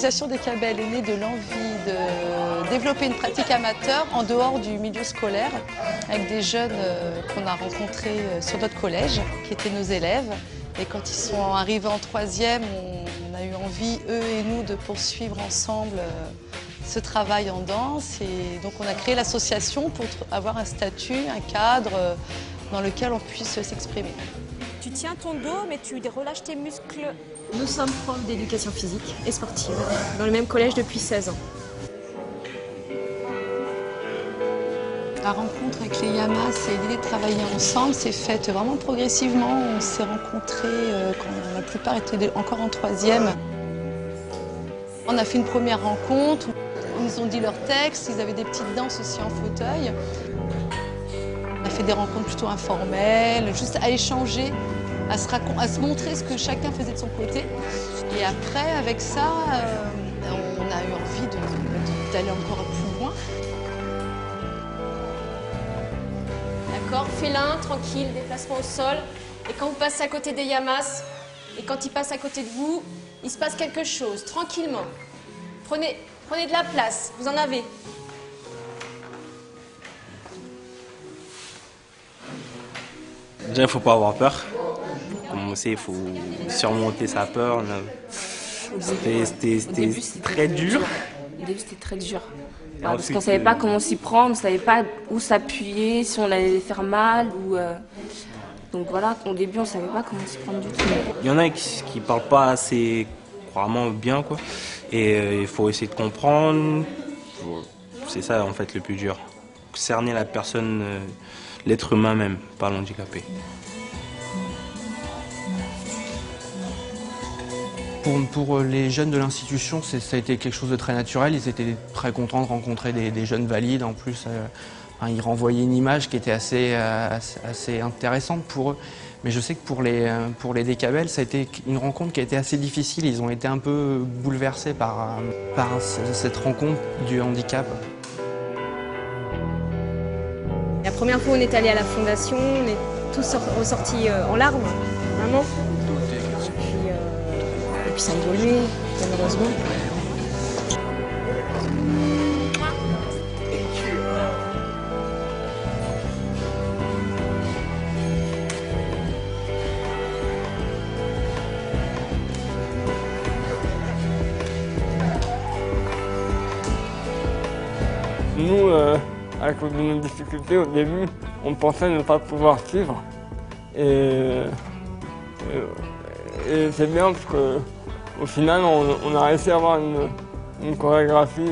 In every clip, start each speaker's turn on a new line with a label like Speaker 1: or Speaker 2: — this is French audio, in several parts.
Speaker 1: L'association des Cabelles est née de l'envie de développer une pratique amateur en dehors du milieu scolaire avec des jeunes qu'on a rencontrés sur notre collège, qui étaient nos élèves. Et quand ils sont arrivés en troisième, on a eu envie, eux et nous, de poursuivre ensemble ce travail en danse. Et donc on a créé l'association pour avoir un statut, un cadre dans lequel on puisse s'exprimer.
Speaker 2: Tu tiens ton dos, mais tu relâches tes muscles.
Speaker 3: Nous sommes profs d'éducation physique et sportive dans le même collège depuis 16 ans.
Speaker 1: La rencontre avec les Yamas et l'idée de travailler ensemble s'est faite vraiment progressivement. On s'est rencontrés quand la plupart étaient encore en troisième. On a fait une première rencontre, ils nous ont dit leurs textes, ils avaient des petites danses aussi en fauteuil. On a fait des rencontres plutôt informelles, juste à échanger, à se montrer ce que chacun faisait de son côté. Et après, avec ça, on a eu envie d'aller encore plus loin.
Speaker 2: D'accord, félin, tranquille, déplacement au sol. Et quand vous passez à côté des Yamas, et quand ils passent à côté de vous, il se passe quelque chose, tranquillement. Prenez de la place, vous en avez.
Speaker 4: Déjà, il ne faut pas avoir peur. Pour commencer, il faut surmonter sa peur. C'était très dur.
Speaker 3: Au début, c'était très dur. Parce qu'on ne savait pas comment s'y prendre, on ne savait pas où s'appuyer, si on allait faire mal. Donc voilà, au début, on ne savait pas comment s'y prendre du tout.
Speaker 4: Il y en a qui ne parlent pas assez vraiment bien, quoi. Et il faut essayer de comprendre. C'est ça, en fait, le plus dur. Cerner la personne, l'être humain même, pas l'handicapé.
Speaker 5: Pour les jeunes de l'institution, ça a été quelque chose de très naturel. Ils étaient très contents de rencontrer des jeunes valides. En plus, ils renvoyaient une image qui était assez intéressante pour eux. Mais je sais que pour les Décabelles, ça a été une rencontre qui a été assez difficile. Ils ont été un peu bouleversés par cette rencontre du handicap.
Speaker 3: La première fois, on est allé à la fondation, on est tous ressortis en larmes, vraiment. Et puis ça a évolué, malheureusement.
Speaker 6: Nous, à cause de nos difficultés, au début, on pensait ne pas pouvoir suivre. Et c'est bien parce qu'au final, on a réussi à avoir une chorégraphie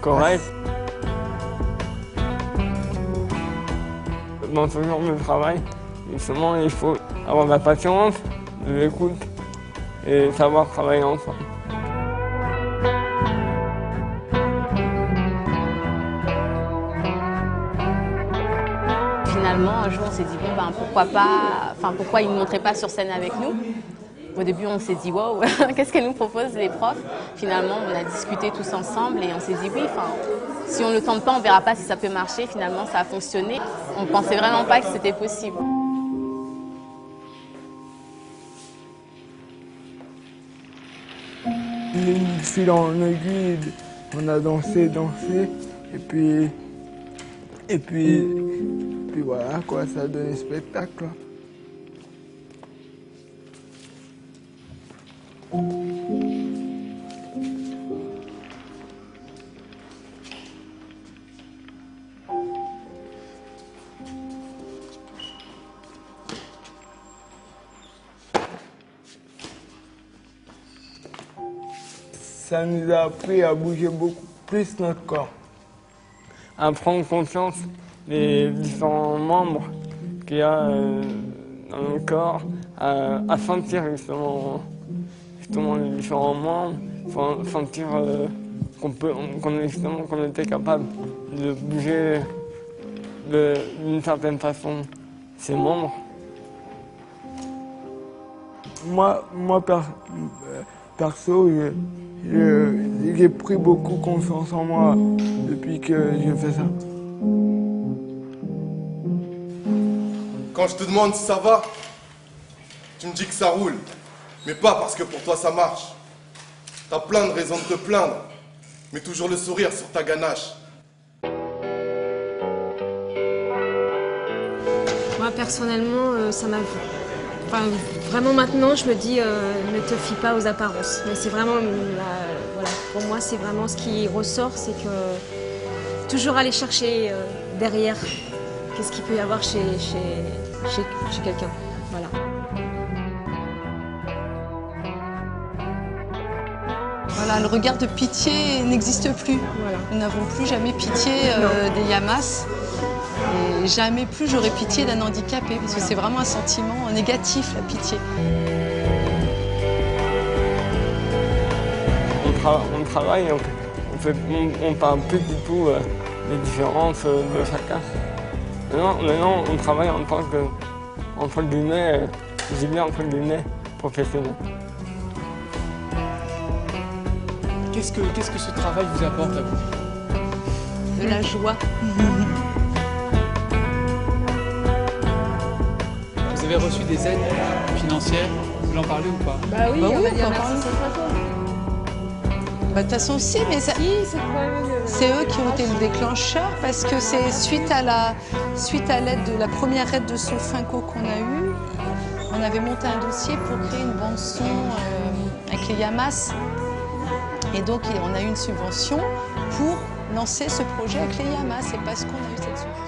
Speaker 6: correcte. Dans ce genre de travail, justement, il faut avoir de la patience, de l'écoute et savoir travailler ensemble.
Speaker 7: Finalement, un jour, on s'est dit, bon, ben, pourquoi ils ne montraient pas sur scène avec nous? Au début, on s'est dit, wow, qu'est-ce qu'elles nous proposent les profs? Finalement, on a discuté tous ensemble et on s'est dit, oui, si on ne le tente pas, on ne verra pas si ça peut marcher. Finalement, ça a fonctionné. On ne pensait vraiment pas que c'était possible.
Speaker 6: De fil en aiguille, on a dansé, et puis voilà quoi, ça a donné spectacle. Ça nous a appris à bouger beaucoup plus notre corps, à prendre conscience des différents membres qu'il y a dans le corps, à sentir justement les différents membres, sentir qu'on était capable de bouger d'une certaine façon ses membres. Moi perso, j'ai pris beaucoup confiance en moi depuis que j'ai fait ça.
Speaker 8: Quand je te demande si ça va, tu me dis que ça roule. Mais pas parce que pour toi ça marche, T'as plein de raisons de te plaindre, mais toujours le sourire sur ta ganache.
Speaker 2: Moi, personnellement, ça m'a... Enfin, vraiment maintenant, je me dis, ne te fie pas aux apparences. Mais c'est vraiment, voilà, pour moi, c'est vraiment ce qui ressort, c'est que toujours aller chercher derrière qu'est-ce qu'il peut y avoir chez quelqu'un. Voilà.
Speaker 1: Voilà, le regard de pitié n'existe plus.
Speaker 2: Voilà.
Speaker 1: Nous n'avons plus jamais pitié des Yamas. Et jamais plus j'aurais pitié d'un handicapé, parce que c'est vraiment un sentiment négatif, la pitié.
Speaker 6: On travaille, on parle plus du tout des différences de chacun. Maintenant, on travaille en tant que, entre guillemets, j'ai bien entre guillemets, professionnel.
Speaker 9: Qu'est-ce que ce travail vous apporte à vous?
Speaker 1: De la joie.
Speaker 9: Vous avez reçu des aides financières? Vous en parlez ou pas?
Speaker 2: Bah oui,
Speaker 1: Bah oui,
Speaker 2: on va dire
Speaker 1: on
Speaker 2: merci,
Speaker 1: parle.
Speaker 2: c'est pas toi.
Speaker 1: Bah, de toute façon, si, mais ça... c'est eux qui ont été le déclencheur, parce que c'est suite à l'aide de la première aide de Sofinco qu'on a eue, on avait monté un dossier pour créer une bande son avec les Yamas. Et donc on a eu une subvention pour lancer ce projet avec les Yamas. C'est parce qu'on a eu cette subvention.